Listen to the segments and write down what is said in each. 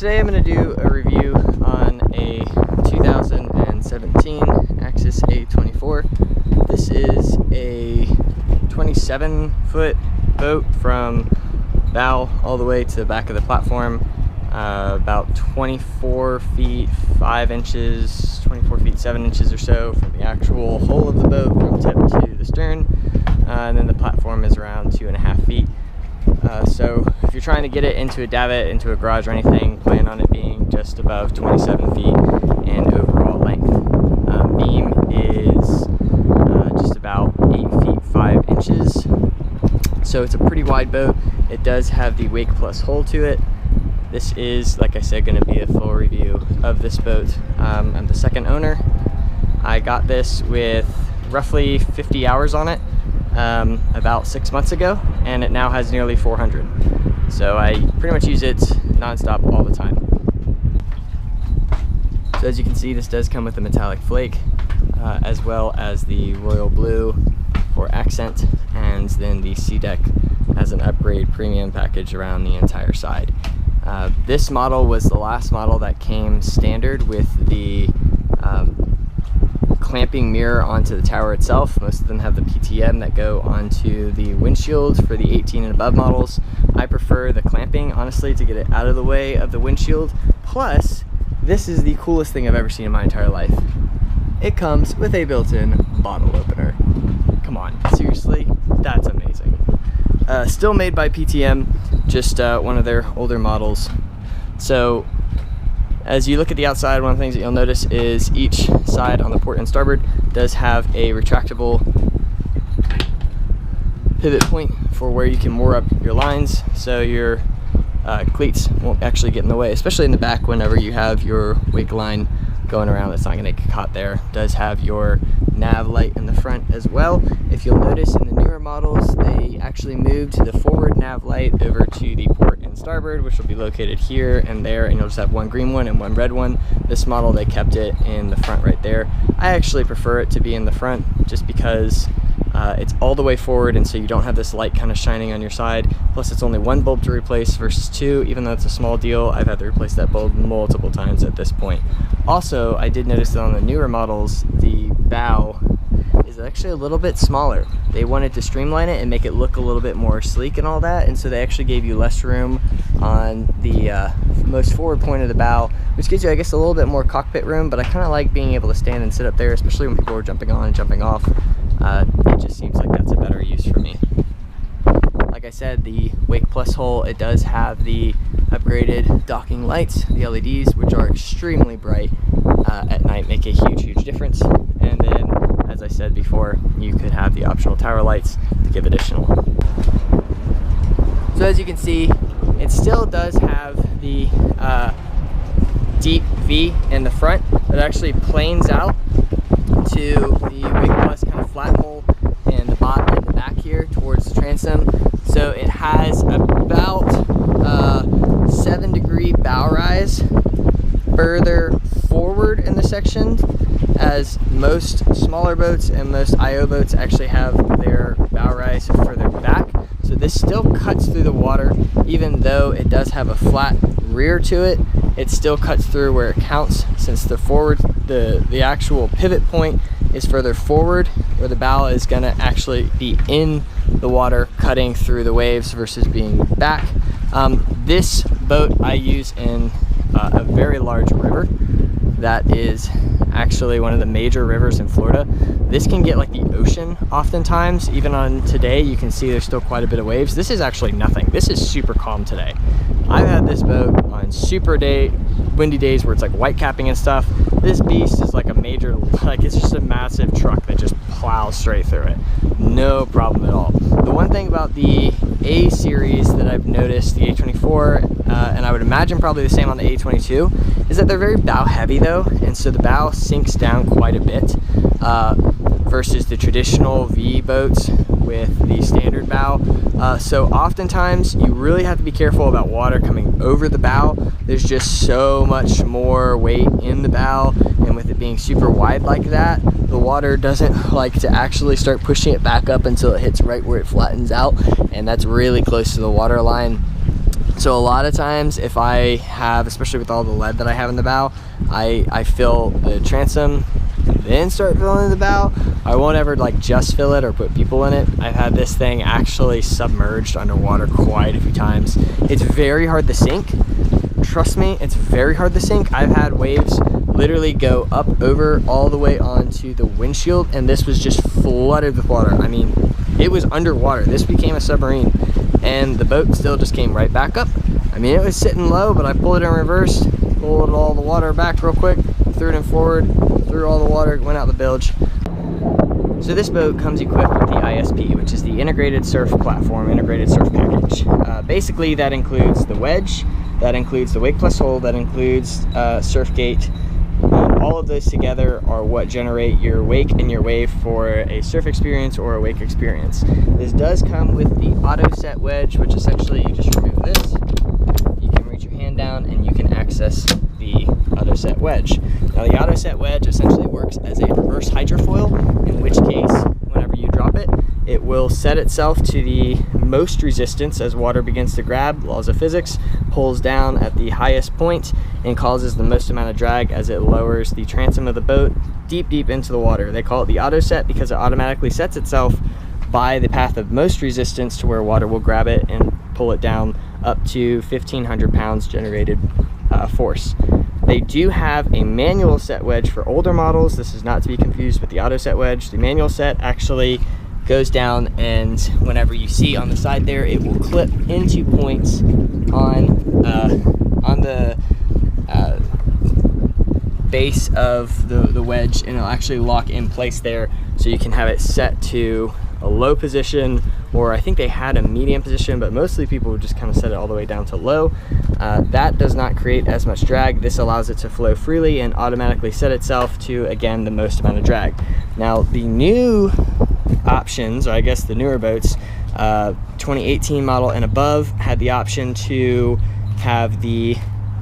today I'm going to do a review on a 2017 Axis A24. This is a 27-foot boat from bow all the way to the back of the platform. About 24 feet 5 inches, 24 feet 7 inches or so from the actual hull of the boat from tip to the stern, and then the platform is around 2.5 feet. So if you're trying to get it into a davit, into a garage or anything, plan on it being just above 27 feet in overall length. Beam is just about 8 feet 5 inches, so it's a pretty wide boat. It does have the Wake Plus hull to it. This is, like I said, going to be a full review of this boat. I'm the second owner. I got this with roughly 50 hours on it about 6 months ago, and it now has nearly 400. So I pretty much use it non-stop all the time. So as you can see, this does come with a metallic flake, as well as the royal blue for accent, and then the sea deck has an upgrade premium package around the entire side. This model was the last model that came standard with the clamping mirror onto the tower itself. Most of them have the PTM that go onto the windshield for the 18 and above models. I prefer the clamping, honestly, to get it out of the way of the windshield. Plus, this is the coolest thing I've ever seen in my entire life. It comes with a built-in bottle opener. Come on, seriously? That's amazing. Still made by PTM, just one of their older models. So as you look at the outside, one of the things that you'll notice is each side on the port and starboard does have a retractable pivot point for where you can moor up your lines, so your cleats won't actually get in the way, especially in the back whenever you have your wake line going around. It's not going to get caught there. It does have your nav light in the front as well. If you'll notice in the newer models, they actually moved the forward nav light over to the port and starboard, which will be located here and there, and you'll just have one green one and one red one. This model, they kept it in the front right there. I actually prefer it to be in the front just because it's all the way forward, and so you don't have this light kind of shining on your side. Plus, it's only one bulb to replace versus two. Even though it's a small deal, I've had to replace that bulb multiple times at this point. Also, I did notice that on the newer models, the bow is actually a little bit smaller. They wanted to streamline it and make it look a little bit more sleek and all that, and so they actually gave you less room on the most forward point of the bow, which gives you, I guess, a little bit more cockpit room. But I kind of like being able to stand and sit up there, especially when people are jumping on and jumping off. It just seems like that's a better use for me. Like I said, the Wake Plus hull, it does have the upgraded docking lights, the LEDs, which are extremely bright at night, make a huge difference. And then, as I said before, you could have the optional tower lights to give additional. So as you can see, it still does have the deep V in the front that actually planes out to the Wake Plus kind of flat hole in the bottom and the back here towards the transom. So it has about 7-degree bow rise further forward in the section, as most smaller boats and most IO boats actually have their bow rise further back. So this still cuts through the water, even though it does have a flat rear to it. It still cuts through where it counts, since the actual pivot point is further forward, where the bow is going to actually be in the water cutting through the waves versus being back. This boat I use in a very large river that is actually one of the major rivers in Florida. This can get like the ocean oftentimes. Even on today, you can see there's still quite a bit of waves. This is actually nothing. This is super calm today. I've had this boat on super windy days where it's like white capping and stuff. This beast is like a major, like it's just a massive truck that just plows straight through it. No problem at all. The one thing about the A series that I've noticed, the A24, and I would imagine probably the same on the A22, is that they're very bow heavy though, and so the bow sinks down quite a bit versus the traditional V boats with the standard bow. So oftentimes you really have to be careful about water coming over the bow. There's just so much more weight in the bow, and with it being super wide like that, the water doesn't like to actually start pushing it back up until it hits right where it flattens out, and that's really close to the water line. So a lot of times if I have, especially with all the lead that I have in the bow, I fill the transom, then start filling the bow. I won't ever like just fill it or put people in it. I've had this thing actually submerged underwater quite a few times. It's very hard to sink. Trust me, it's very hard to sink. I've had waves literally go up over all the way onto the windshield, and this was just flooded with water. I mean, it was underwater. This became a submarine, and the boat still just came right back up. I mean, it was sitting low, but I pulled it in reverse, pulled all the water back real quick, threw it in forward, threw all the water, went out the bilge. So this boat comes equipped with the ISP, which is the Integrated Surf Platform, Integrated Surf Package. Basically, that includes the wedge, that includes the wake plus hold, that includes surf gate. All of those together are what generate your wake and your wave for a surf experience or a wake experience. This does come with the auto set wedge, which essentially you just remove this, you can reach your hand down and you can access the auto set wedge. Now the auto set wedge essentially works as a reverse hydrofoil, in which case whenever you drop it, it will set itself to the most resistance as water begins to grab. Laws of physics, pulls down at the highest point and causes the most amount of drag as it lowers the transom of the boat deep into the water. They call it the auto set because it automatically sets itself by the path of most resistance to where water will grab it and pull it down up to 1,500 pounds generated force. They do have a manual set wedge for older models. This is not to be confused with the auto set wedge. The manual set actually goes down, and whenever you see on the side there, it will clip into points on the base of the wedge, and it'll actually lock in place there, so you can have it set to a low position, or I think they had a medium position, but mostly people would just kind of set it all the way down to low. That does not create as much drag. This allows it to flow freely and automatically set itself to, again, the most amount of drag. Now the new options, or I guess the newer boats, 2018 model and above, had the option to have the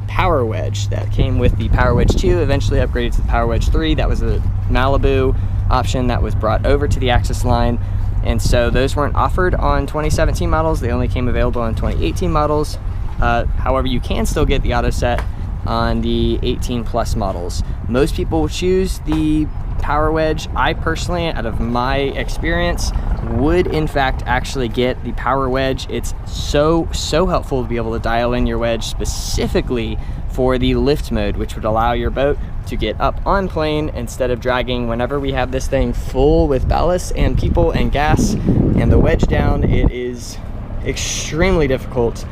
Power Wedge that came with the Power Wedge 2, eventually upgraded to the Power Wedge 3. That was a Malibu option that was brought over to the Axis line, and so those weren't offered on 2017 models. They only came available on 2018 models. However, you can still get the auto set on the 18 plus models. Most people choose the Power Wedge. I personally, out of my experience, would in fact actually get the Power Wedge. It's so helpful to be able to dial in your wedge specifically for the lift mode, which would allow your boat to get up on plane instead of dragging. Whenever we have this thing full with ballast and people and gas and the wedge down, it is extremely difficult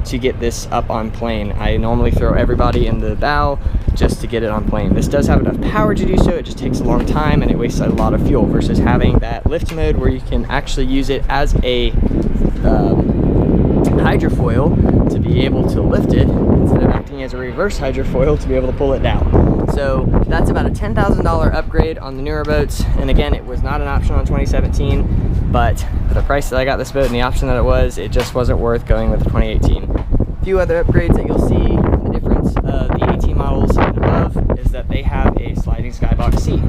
to get this up on plane. I normally throw everybody in the bow just to get it on plane. This does have enough power to do so, it just takes a long time and it wastes a lot of fuel, versus having that lift mode where you can actually use it as a hydrofoil to be able to lift it instead of acting as a reverse hydrofoil to be able to pull it down. So that's about a $10,000 upgrade on the newer boats, and again, it was not an option on 2017, but for the price that I got this boat and the option that it just wasn't worth going with the 2018. A few other upgrades that you'll see, the difference of the 18 models and above is that they have a sliding Skybox seat.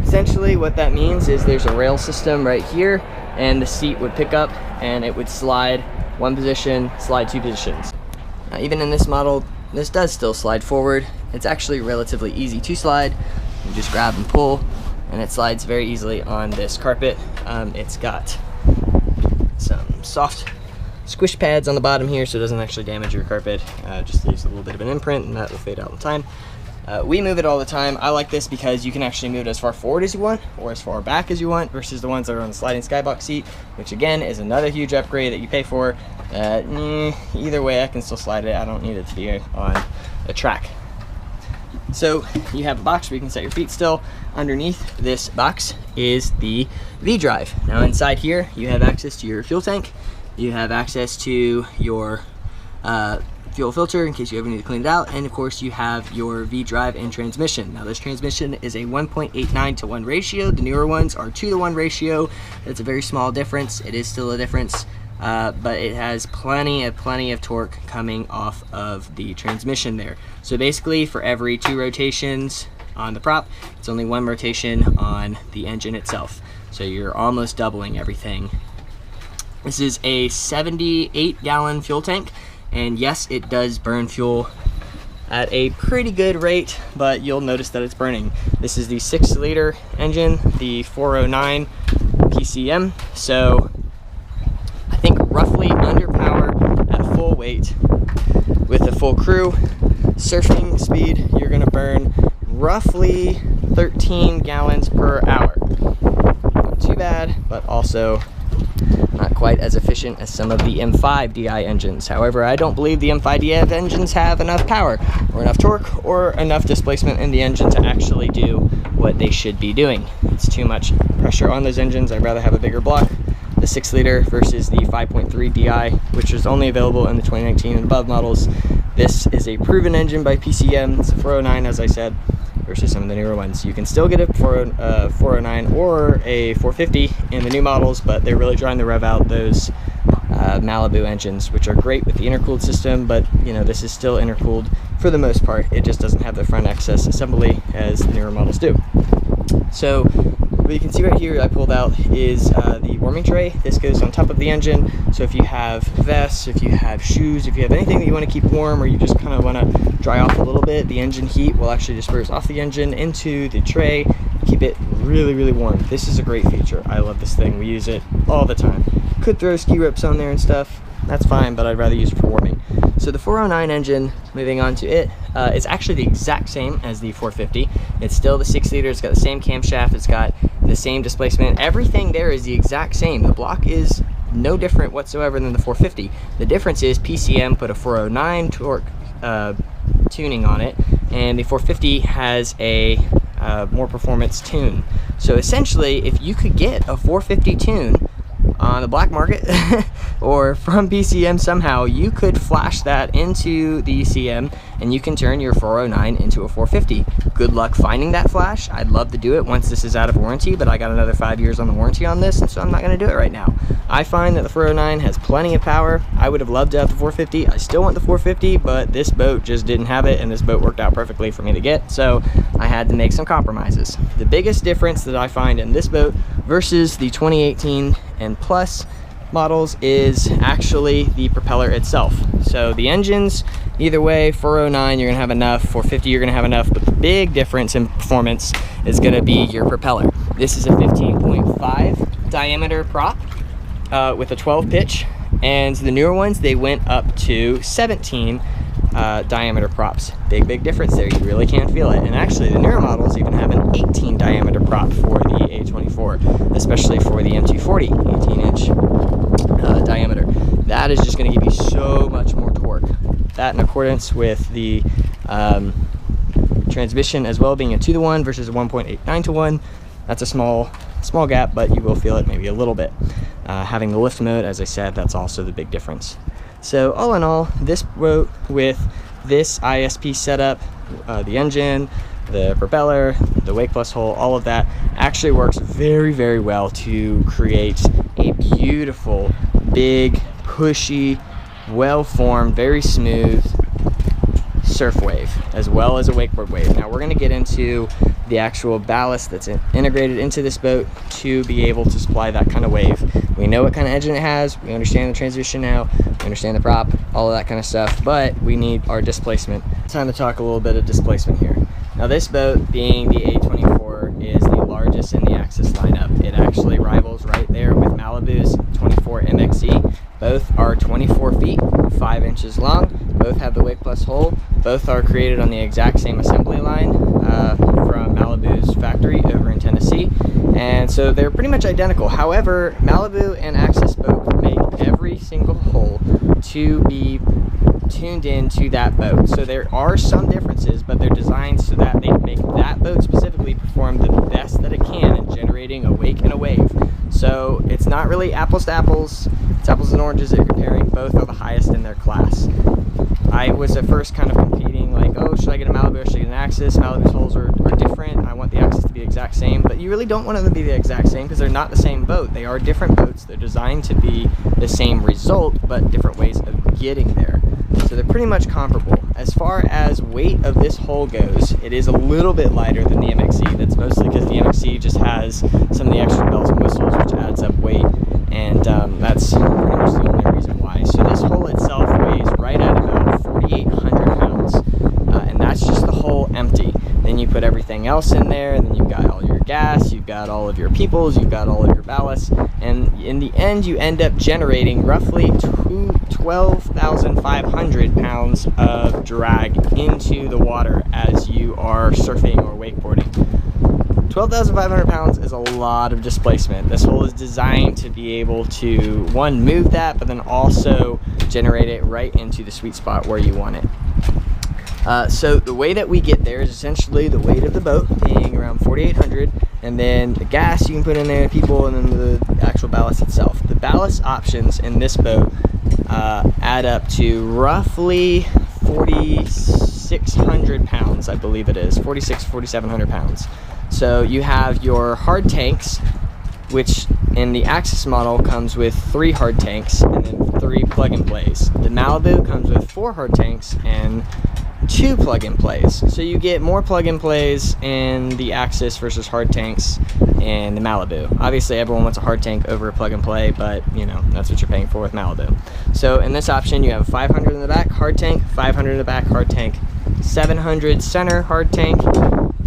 Essentially what that means is there's a rail system right here, and the seat would pick up and it would slide one position, slide two positions. Now, even in this model, this does still slide forward. It's actually relatively easy to slide. You just grab and pull, and it slides very easily on this carpet. It's got some soft squish pads on the bottom here, so it doesn't actually damage your carpet. Just leaves a little bit of an imprint, and that will fade out in time. We move it all the time. I like this because you can actually move it as far forward as you want or as far back as you want, versus the ones that are on the sliding Skybox seat, which again is another huge upgrade that you pay for. Either way, I can still slide it. I don't need it to be on a track. So you have a box where you can set your feet still. Underneath this box is the V-Drive. Now inside here, you have access to your fuel tank. You have access to your fuel filter in case you ever need to clean it out, and of course you have your V-Drive and transmission. Now this transmission is a 1.89 to 1 ratio. The newer ones are 2 to 1 ratio. It's a very small difference. It is still a difference, but it has plenty of torque coming off of the transmission there. So basically for every 2 rotations on the prop, it's only 1 rotation on the engine itself. So you're almost doubling everything. This is a 78-gallon fuel tank, And yes, it does burn fuel at a pretty good rate, but you'll notice that it's burning. This is the 6-liter engine, the 409 PCM. So I think roughly under power at full weight with a full crew, surfing speed, you're gonna burn roughly 13 gallons per hour. Not too bad, but also not quite as efficient as some of the M5 DI engines. However, I don't believe the M5 DI engines have enough power or enough torque or enough displacement in the engine to actually do what they should be doing. It's too much pressure on those engines. I'd rather have a bigger block, the 6-liter versus the 5.3 DI, which is only available in the 2019 and above models. This is a proven engine by PCM. It's a 409, as I said, versus some of the newer ones. You can still get it for a 409 or a 450 in the new models, but they're really trying to rev out those Malibu engines, which are great with the intercooled system, but you know, this is still intercooled for the most part. It just doesn't have the front access assembly as the newer models do. So what you can see right here I pulled out is the warming tray. This goes on top of the engine, so if you have vests, if you have shoes, if you have anything that you want to keep warm, or you just kind of want to dry off a little bit, the engine heat will actually disperse off the engine into the tray, keep it really, really warm. This is a great feature. I love this thing. We use it all the time. Could throw ski ropes on there and stuff, that's fine, but I'd rather use it for warming. So the 409 engine, moving on to it, it's actually the exact same as the 450. It's still the 6-liter, it's got the same camshaft, it's got the same displacement. Everything there is the exact same. The block is no different whatsoever than the 450. The difference is PCM put a 409 torque tuning on it, and the 450 has a more performance tune. So essentially, if you could get a 450 tune on the black market or from PCM somehow, you could flash that into the CM and you can turn your 409 into a 450. Good luck finding that flash. I'd love to do it once this is out of warranty, but I got another 5 years on the warranty on this, and so I'm not going to do it right now. I find that the 409 has plenty of power. I would have loved to have the 450. I still want the 450, but this boat just didn't have it, and this boat worked out perfectly for me to get, so I had to make some compromises. The biggest difference that I find in this boat versus the 2018 and plus models is actually the propeller itself. So the engines, either way, 409 you're gonna have enough, 450 you're gonna have enough, but the big difference in performance is gonna be your propeller. This is a 15.5 diameter prop with a 12 pitch, and the newer ones, they went up to 17 diameter props. Big difference there. You really can feel it. And actually the newer models even have an 18 diameter prop for the A24, especially for the M240, 18-inch diameter. That is just going to give you so much more torque. That in accordance with the transmission as well, being a 2-to-1 versus a 1.89-to-1. That's a small gap, but you will feel it maybe a little bit. Having the lift mode, as I said, that's also the big difference. So all in all, this boat with this ISP setup, the engine, the propeller, the wake plus hull, all of that actually works very well to create a beautiful, big, pushy, well-formed, very smooth surf wave, as well as a wakeboard wave. Now we're going to get into the actual ballast that's integrated into this boat to be able to supply that kind of wave. We know what kind of engine it has, we understand the transmission now, we understand the prop, all of that kind of stuff, but we need our displacement. Time to talk a little bit of displacement here. Now this boat, being the A24, is the largest in the Axis lineup. It actually rivals right there with Malibu's 24 MXE. Both are 24 feet, 5 inches long. Both have the wake plus hull. Both are created on the exact same assembly line from Malibu's factory over in Tennessee. And so they're pretty much identical. However, Malibu and Axis both make every single hull to be tuned into that boat. So there are some differences, but they're designed so that they make that boat specifically perform the best that it can in generating a wake and a wave. So it's not really apples to apples, it's apples and oranges that you're comparing. Both are the highest in their class. I was at first kind of competing, like, oh, should I get a Malibu or should I get an Axis? Malibu's hulls are different. I want the Axis to be exact same, but you really don't want them to be the exact same because they're not the same boat. They are different boats. They're designed to be the same result, but different ways of getting there. So they're pretty much comparable. As far as weight of this hull goes, it is a little bit lighter than the MXE. That's mostly because the MXE just has some of the extra bells and whistles, which adds up weight, and that's pretty much the only reason why. So this hull itself weighs right at else in there, and then you've got all your gas, you've got all of your peoples, you've got all of your ballast, and in the end you end up generating roughly 12,500 pounds of drag into the water as you are surfing or wakeboarding. 12,500 pounds is a lot of displacement. This hull is designed to be able to, one, move that, but then also generate it right into the sweet spot where you want it. So the way that we get there is essentially the weight of the boat being around 4,800, and then the gas you can put in there, people, and then the actual ballast itself. The ballast options in this boat add up to roughly 4,600 pounds, I believe it is, 4,700 pounds. So you have your hard tanks, which in the Axis model comes with 3 hard tanks and then 3 plug-and-plays. The Malibu comes with 4 hard tanks and 2 plug-and-plays. So you get more plug-and-plays in the Axis versus hard tanks in the Malibu. Obviously everyone wants a hard tank over a plug-and-play, but you know, that's what you're paying for with Malibu. So in this option you have 500 in the back hard tank, 500 in the back hard tank, 700 center hard tank,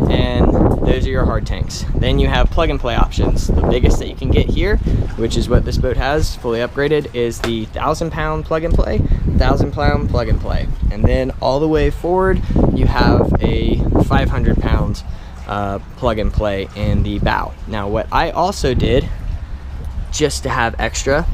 and those are your hard tanks. Then you have plug-and-play options. The biggest that you can get here, which is what this boat has fully upgraded, is the 1,000-pound plug-and-play, 1,000-pound plug-and-play. And then all the way forward, you have a 500-pound plug-and-play in the bow. Now, what I also did, just to have extra,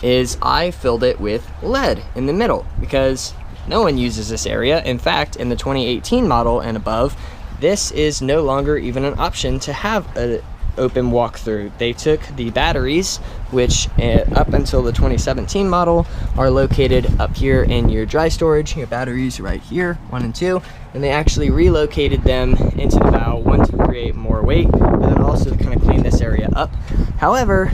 is I filled it with lead in the middle, because no one uses this area. In fact, in the 2018 model and above, this is no longer even an option to have an open walkthrough. They took the batteries, which up until the 2017 model are located up here in your dry storage. Your batteries right here, 1 and 2, and they actually relocated them into the bow, one to create more weight, but then also to kind of clean this area up. However,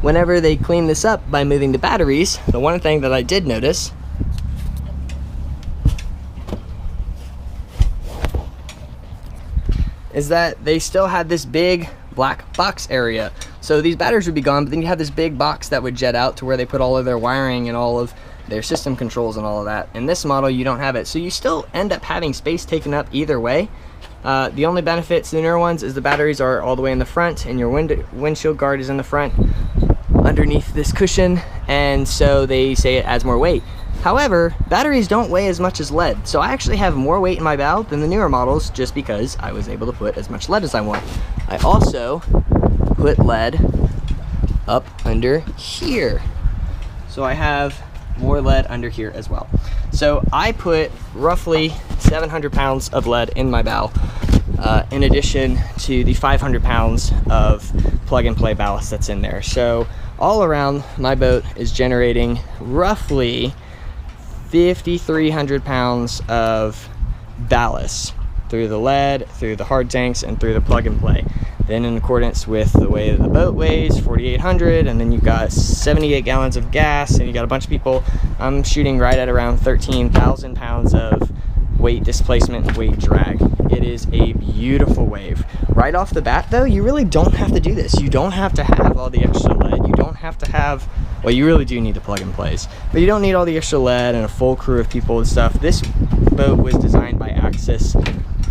whenever they clean this up by moving the batteries, the one thing that I did notice is that they still had this big black box area. So these batteries would be gone, but then you have this big box that would jet out to where they put all of their wiring and all of their system controls and all of that. In this model, you don't have it. So you still end up having space taken up either way. The only benefit to the newer ones is the batteries are all the way in the front, and your windshield guard is in the front underneath this cushion, and so they say it adds more weight. However, batteries don't weigh as much as lead, so I actually have more weight in my bow than the newer models just because I was able to put as much lead as I want. I also put lead up under here, so I have more lead under here as well. So I put roughly 700 pounds of lead in my bow, in addition to the 500 pounds of plug-and-play ballast that's in there. So all around, my boat is generating roughly 5,300 pounds of ballast through the lead, through the hard tanks, and through the plug-and-play. Then in accordance with the way that the boat weighs, 4,800, and then you've got 78 gallons of gas, and you got a bunch of people, I'm shooting right at around 13,000 pounds of weight displacement, weight drag. It is a beautiful wave. Right off the bat though, you really don't have to do this. You don't have to have all the extra lead. You don't have to have, well, you really do need the plug-and-plays, but you don't need all the extra lead and a full crew of people and stuff. This boat was designed by Axis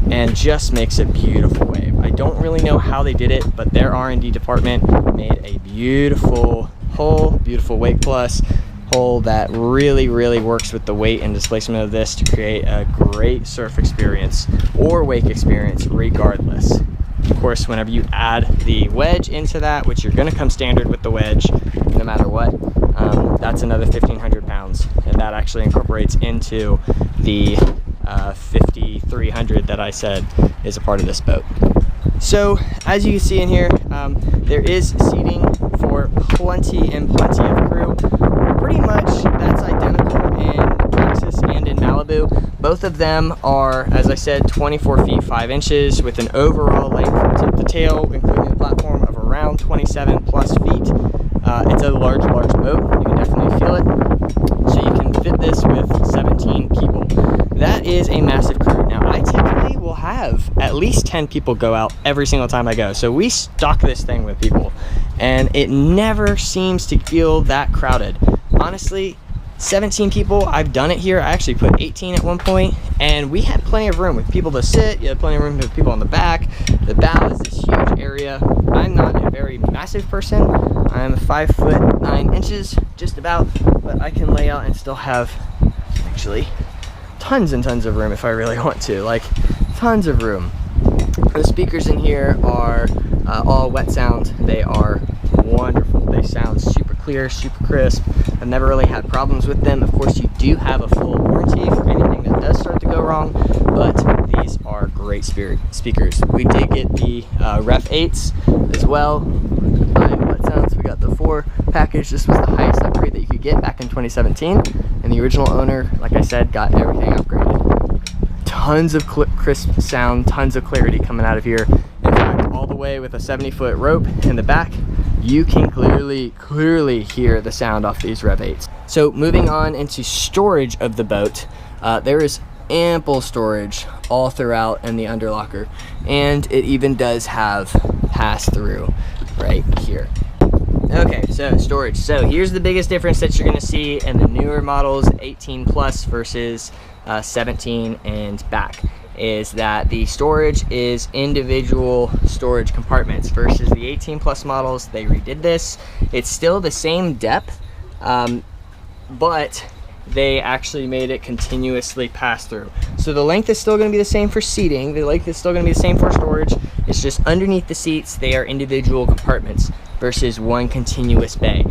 and just makes a beautiful wave. I don't really know how they did it, but their R&D department made a beautiful hull, beautiful Wake Plus hull that really works with the weight and displacement of this to create a great surf experience or wake experience regardless. Of course, whenever you add the wedge into that, which you're going to come standard with the wedge no matter what, that's another 1,500 pounds, and that actually incorporates into the 5,300 that I said is a part of this boat. So as you can see in here, there is seating for plenty of crew. Pretty much that's identical in Axis and in Malibu. Both of them are, as I said, 24 feet 5 inches with an overall length from tip to tail, including the platform, of around 27 plus feet. It's a large boat. You can definitely feel it. So you can fit this with 17 people. That is a massive crew. Now, I typically will have at least 10 people go out every single time I go. So we stock this thing with people, and it never seems to feel that crowded. Honestly, 17 people, I've done it here. I actually put 18 at one point, And we had plenty of room with people to sit. You had plenty of room with people on the back. The bow is this huge area. I'm not a very massive person. I'm 5'9", just about, but I can lay out and still have actually tons and tons of room if I really want to, like tons of room. The speakers in here are all wet sound. They are wonderful. They sound super clear, super crisp. I've never really had problems with them. Of course, you do have a full warranty for anything that does start to go wrong, but these are great speakers. We did get the Ref 8s as well. Wet sounds. We got the 4 package. This was the highest upgrade that you could get back in 2017, and the original owner, like I said, got everything upgraded. Tons of crisp sound, tons of clarity coming out of here. In fact, all the way with a 70-foot rope in the back, you can clearly hear the sound off these Rev 8s. So moving on into storage of the boat, there is ample storage all throughout in the underlocker, and it even does have pass-through right here. Okay, so storage. So here's the biggest difference that you're going to see in the newer models, 18 plus versus 17 and back, is that the storage is individual storage compartments versus the 18 plus models. They redid this. It's still the same depth, but they actually made it continuously pass through. So the length is still going to be the same for seating. The length is still going to be the same for storage. It's just underneath the seats, they are individual compartments versus one continuous bay.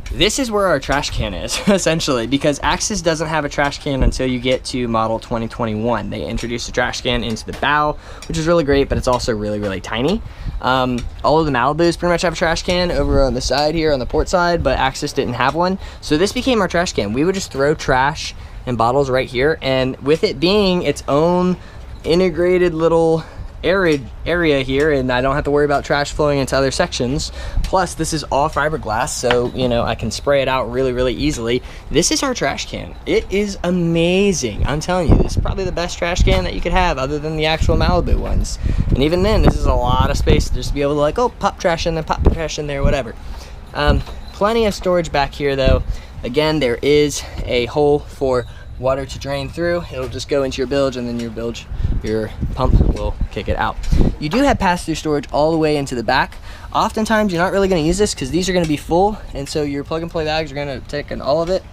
This is where our trash can is, essentially, because Axis doesn't have a trash can until you get to model 2021. They introduced a trash can into the bow, which is really great, but it's also really tiny. All of the Malibus pretty much have a trash can over on the side here on the port side, but Axis didn't have one. So this became our trash can. We would just throw trash and bottles right here, and with it being its own integrated little area here, and I don't have to worry about trash flowing into other sections. Plus, this is all fiberglass, so you know I can spray it out really easily. This is our trash can. It is amazing. I'm telling you, this is probably the best trash can that you could have, other than the actual Malibu ones. And even then, this is a lot of space to just be able to, like, oh, pop trash in there, pop trash in there, whatever. Plenty of storage back here, though. Again, there is a hole for water to drain through. It'll just go into your bilge, and then your pump will kick it out. You do have pass-through storage all the way into the back. Oftentimes you're not really going to use this because these are going to be full, and so your plug and play bags are going to take in all of it.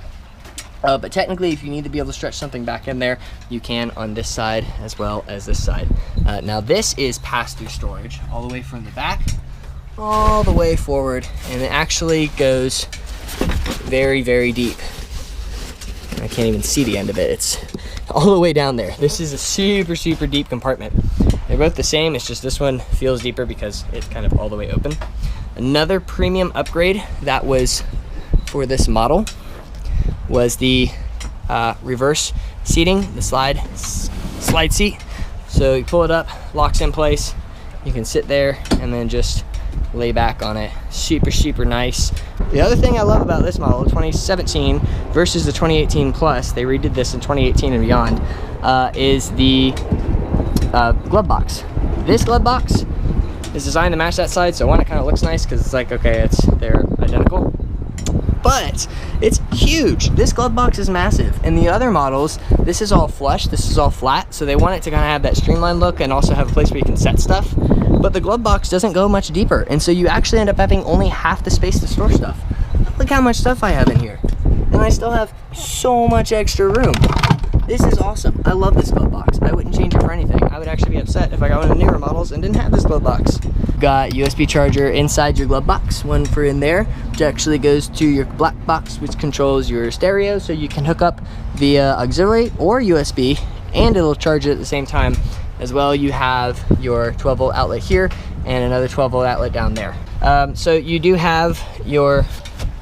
But technically, if you need to be able to stretch something back in there, you can on this side as well as this side. Now this is pass-through storage all the way from the back all the way forward, and it actually goes very deep. I can't even see the end of it. It's all the way down there. This is a super deep compartment. They're both the same. It's just this one feels deeper because it's kind of all the way open. Another premium upgrade that was for this model was the reverse seating, the slide seat. So you pull it up, locks in place. You can sit there and then just lay back on it. Super nice. The other thing I love about this model, 2017 versus the 2018 plus, they redid this in 2018 and beyond, is the glove box. This glove box is designed to match that side, so one, it kind of looks nice because it's like, okay, they're identical, but it's huge. This glove box is massive. In the other models, this is all flush, this is all flat, so they want it to kind of have that streamlined look and also have a place where you can set stuff. But the glove box doesn't go much deeper, and so you actually end up having only half the space to store stuff. Look how much stuff I have in here, and I still have so much extra room. This is awesome. I love this glove box. I wouldn't change it for anything. I would actually be upset if I got one of the newer models and didn't have this glove box. Got USB charger inside your glove box, one for in there, which actually goes to your black box, which controls your stereo, so you can hook up via auxiliary or USB, and it'll charge it at the same time. As well, you have your 12-volt outlet here and another 12-volt outlet down there. So you do have your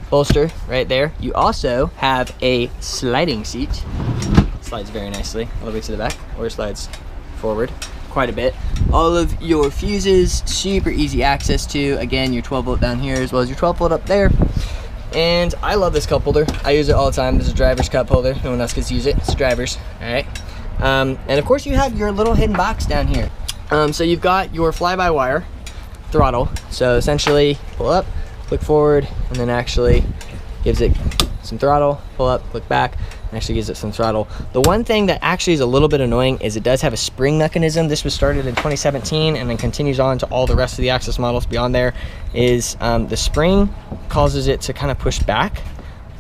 bolster right there. You also have a sliding seat. Slides very nicely all the way to the back, or slides forward quite a bit. All of your fuses, super easy access to. Again, your 12-volt down here as well as your 12-volt up there. And I love this cup holder. I use it all the time. This is a driver's cup holder. No one else gets to use it. It's driver's. All right. And of course you have your little hidden box down here. So you've got your fly-by-wire throttle. So essentially pull up, click forward, and then actually gives it some throttle, pull up, click back. actually gives it some throttle. The one thing that actually is a little bit annoying is it does have a spring mechanism. This was started in 2017 and then continues on to all the rest of the Axis models beyond there. Is the spring causes it to kind of push back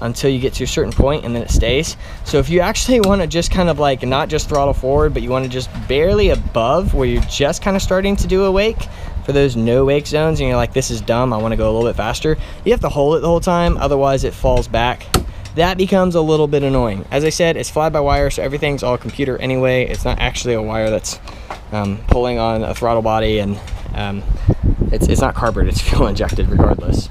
until you get to a certain point, and then it stays. So if you actually want to just kind of like not just throttle forward, but you want to just barely above where you're just kind of starting to do a wake, for those no wake zones, and you're like, this is dumb, I want to go a little bit faster, you have to hold it the whole time, otherwise it falls back. That becomes a little bit annoying. As I said, it's fly-by-wire, so everything's all computer anyway. It's not actually a wire that's pulling on a throttle body, and it's not carbured, it's fuel injected regardless.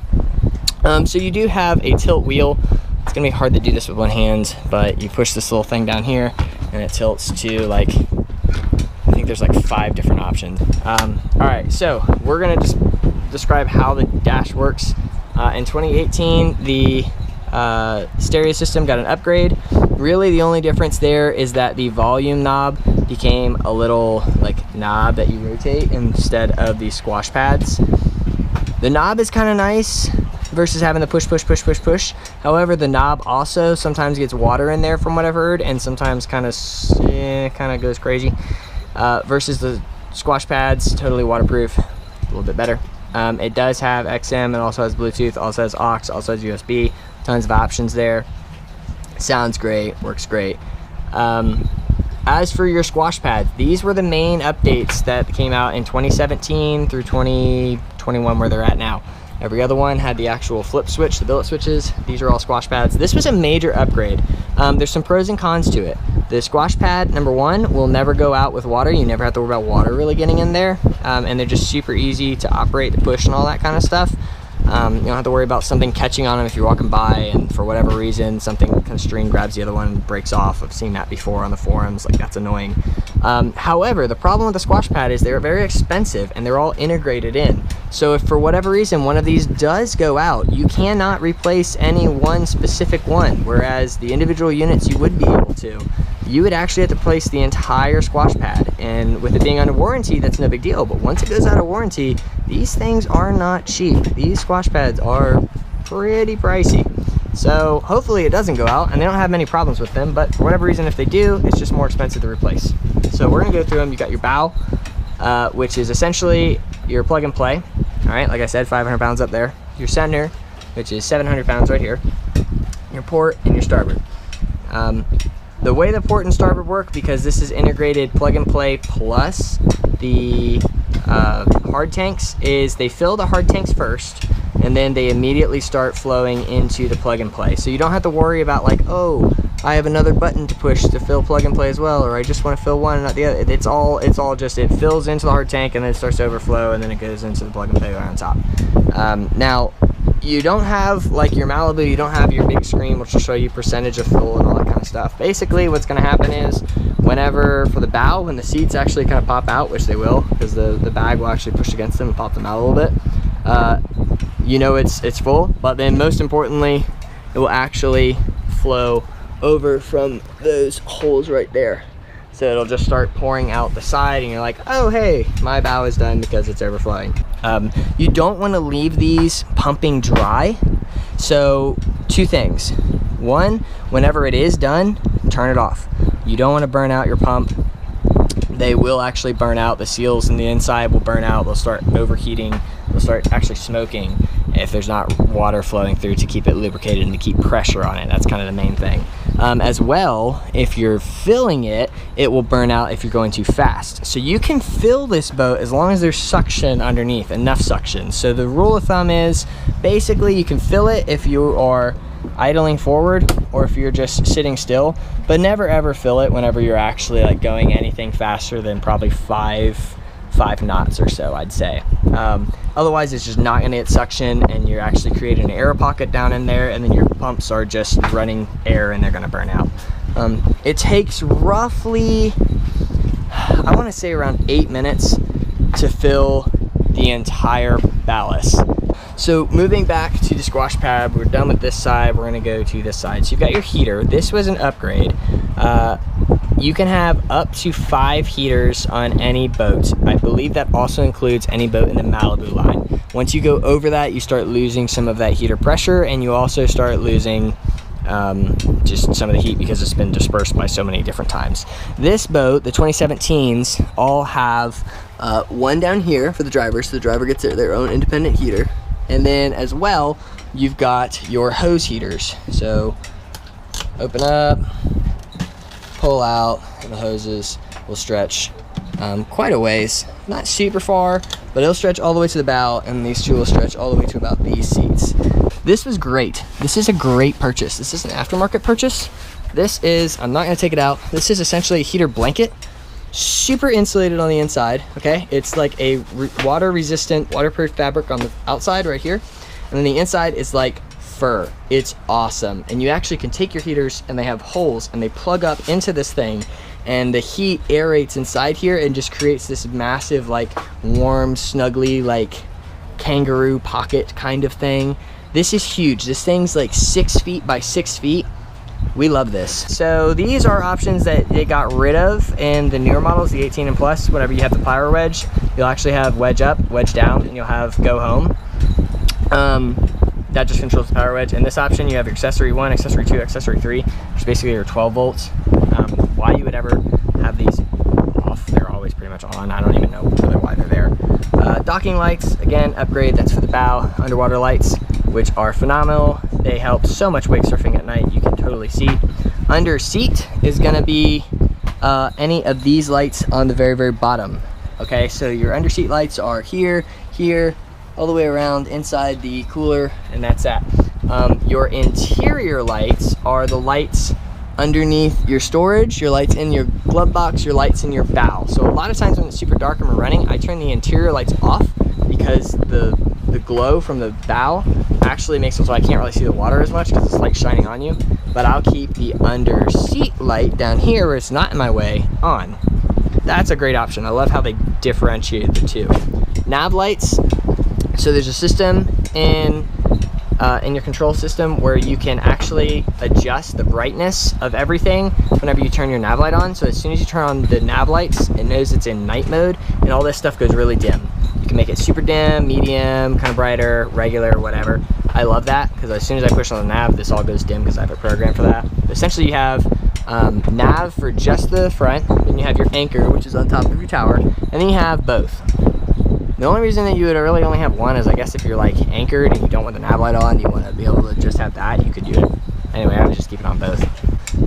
So you do have a tilt wheel. It's gonna be hard to do this with one hand, but you push this little thing down here and it tilts to, like, I think there's like 5 different options. All right, so we're gonna just describe how the dash works. In 2018, the stereo system got an upgrade. Really the only difference there is that the volume knob became a little like knob that you rotate instead of the squash pads. The knob is kind of nice versus having the push. However, the knob also sometimes gets water in there from what I've heard, and sometimes kind of goes crazy. Versus the squash pads, totally waterproof, a little bit better. It does have XM, it also has Bluetooth, also has aux, also has USB, tons of options there. Sounds great, works great. As for your squash pads, these were the main updates that came out in 2017 through 2021 where they're at now. Every other one had the actual flip switch, the billet switches. These are all squash pads. This was a major upgrade. There's some pros and cons to it. The squash pad, number one, will never go out with water. You never have to worry about water really getting in there. And they're just super easy to operate, to push and all that kind of stuff. You don't have to worry about something catching on them if you're walking by and for whatever reason something kind of string grabs the other one and breaks off. I've seen that before on the forums, like that's annoying. However, the problem with the squash pad is they're very expensive and they're all integrated in. So if for whatever reason one of these does go out, you cannot replace any one specific one, whereas the individual units you would be able to. You would actually have to replace the entire squash pad, and with it being under warranty, that's no big deal. But once it goes out of warranty, these things are not cheap. These squash pads are pretty pricey. So hopefully it doesn't go out, and they don't have many problems with them, but for whatever reason, if they do, it's just more expensive to replace. So we're gonna go through them. You got your bow, which is essentially your plug and play. All right, like I said, 500 pounds up there. Your center, which is 700 pounds right here. Your port and your starboard. The way the port and starboard work, because this is integrated plug and play plus the hard tanks, is they fill the hard tanks first and then they immediately start flowing into the plug and play. So you don't have to worry about like, oh, I have another button to push to fill plug and play as well, or I just want to fill one and not the other. It's all just, it fills into the hard tank and then it starts to overflow and then it goes into the plug and play right on top. Now, you don't have, like your Malibu, you don't have your big screen which will show you percentage of full and all that kind of stuff. Basically what's going to happen is whenever, for the bow, when the seats actually kind of pop out, which they will, because the bag will actually push against them and pop them out a little bit, you know it's full, but then most importantly, it will actually flow over from those holes right there. So it'll just start pouring out the side and you're like, oh, hey, my bow is done because it's overflowing. You don't want to leave these pumping dry. So 2 things. One, whenever it is done, turn it off. You don't want to burn out your pump. They will actually burn out. The seals in the inside will burn out. They'll start overheating. They'll start actually smoking if there's not water flowing through to keep it lubricated and to keep pressure on it. That's kind of the main thing. As well, if you're filling it, it will burn out if you're going too fast. So you can fill this boat as long as there's suction underneath, enough suction. So the rule of thumb is basically you can fill it if you are idling forward or if you're just sitting still, but never ever fill it whenever you're actually like going anything faster than probably 5 knots or so, I'd say. Otherwise it's just not going to get suction and you're actually creating an air pocket down in there, and then your pumps are just running air and they're going to burn out. It takes roughly, I want to say around 8 minutes to fill the entire ballast. So moving back to the squash pad, we're done with this side, we're going to go to this side. So you've got your heater. This was an upgrade. You can have up to 5 heaters on any boat. I believe that also includes any boat in the Malibu line. Once you go over that, you start losing some of that heater pressure, and you also start losing just some of the heat because it's been dispersed by so many different times. This boat, the 2017s, all have one down here for the driver, so the driver gets their own independent heater. And then as well, you've got your hose heaters. So open up, pull out, and the hoses will stretch quite a ways. Not super far, but it'll stretch all the way to the bow, and these two will stretch all the way to about these seats. This was great. This is a great purchase. This is an aftermarket purchase. This is, I'm not gonna take it out. This is essentially a heater blanket, super insulated on the inside, okay? It's like a water resistant, waterproof fabric on the outside right here. And then the inside is like fur. It's awesome. And you actually can take your heaters and they have holes and they plug up into this thing, and the heat aerates inside here and just creates this massive, like warm, snuggly, like kangaroo pocket kind of thing. This is huge. This thing's like 6 feet by 6 feet. We love this. So these are options that they got rid of in the newer models, the 18 and plus. Whenever you have the power wedge, you'll actually have wedge up, wedge down, and you'll have go home. That just controls the power wedge. In this option, you have your accessory 1, accessory 2, accessory 3, which is basically your 12 volts. Why you would ever have these off, they're always pretty much on. I don't even know really why they're there. Docking lights, again, upgrade. That's for the bow. Underwater lights, which are phenomenal. They help so much wake surfing at night. You can totally see. Under seat is gonna be any of these lights on the very, very bottom. Okay, so your under seat lights are here, here, all the way around inside the cooler, and that's that. Your interior lights are the lights underneath your storage, your lights in your glove box, your lights in your bow. So a lot of times when it's super dark and we're running, I turn the interior lights off because the glow from the bow actually makes it so I can't really see the water as much because it's like shining on you. But I'll keep the under seat light down here where it's not in my way on. That's a great option. I love how they differentiated the two. Nav lights. So there's a system in your control system where you can actually adjust the brightness of everything whenever you turn your nav light on. So as soon as you turn on the nav lights, it knows it's in night mode, and all this stuff goes really dim. You can make it super dim, medium, kind of brighter, regular, whatever. I love that because as soon as I push on the nav, this all goes dim because I have a program for that. But essentially you have nav for just the front, then you have your anchor, which is on top of your tower, and then you have both. The only reason that you would really only have one is, I guess, if you're like anchored and you don't want the nav light on, you want to be able to just have that, you could do it. Anyway, I would just keep it on both.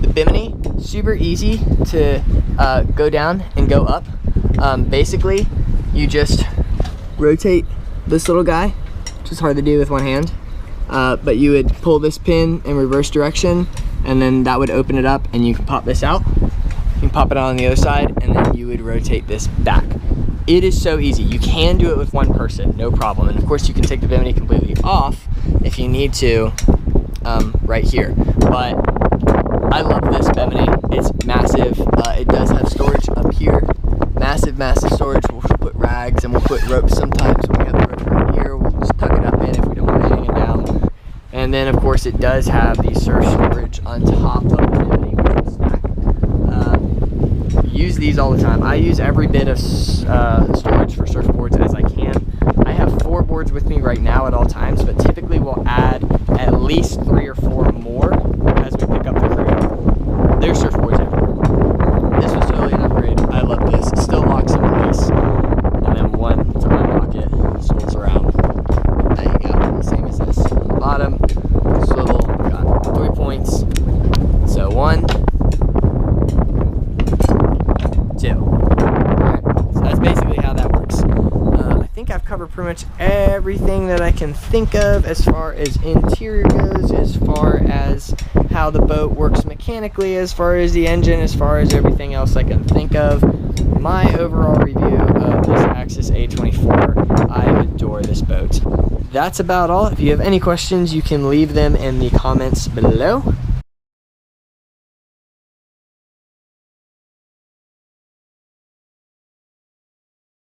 The bimini, super easy to go down and go up. Basically, you just rotate this little guy, which is hard to do with one hand, but you would pull this pin in reverse direction, and then that would open it up, and you can pop this out. You can pop it on the other side, and then you would rotate this back. It is so easy. You can do it with one person, no problem. And of course you can take the bimini completely off if you need to, right here. But I love this bimini. It's massive. It does have storage up here. Massive, massive storage. We'll put rags and we'll put ropes sometimes. When we have the rope right here, we'll just tuck it up in if we don't want to hang it down. And then of course it does have the surf storage on top of the bimini, which is stacked. Use these all the time. I use every bit of storage for surfboards as I can. I have 4 boards with me right now at all times, but typically we'll add at least 3 or 4 more as we pick up the crew. There's surfboards everywhere. This was totally an upgrade. I love this. It still locks in place. And then one to unlock it, swivels around. There you go. Same as this. On the bottom, swivel, got 3 points. So 1, 2. Alright, so that's basically how that works. I think I've covered pretty much everything that I can think of as far as interior goes, as far as how the boat works mechanically, as far as the engine, as far as everything else I can think of. My overall review of this Axis A24, I adore this boat. That's about all. If you have any questions, you can leave them in the comments below.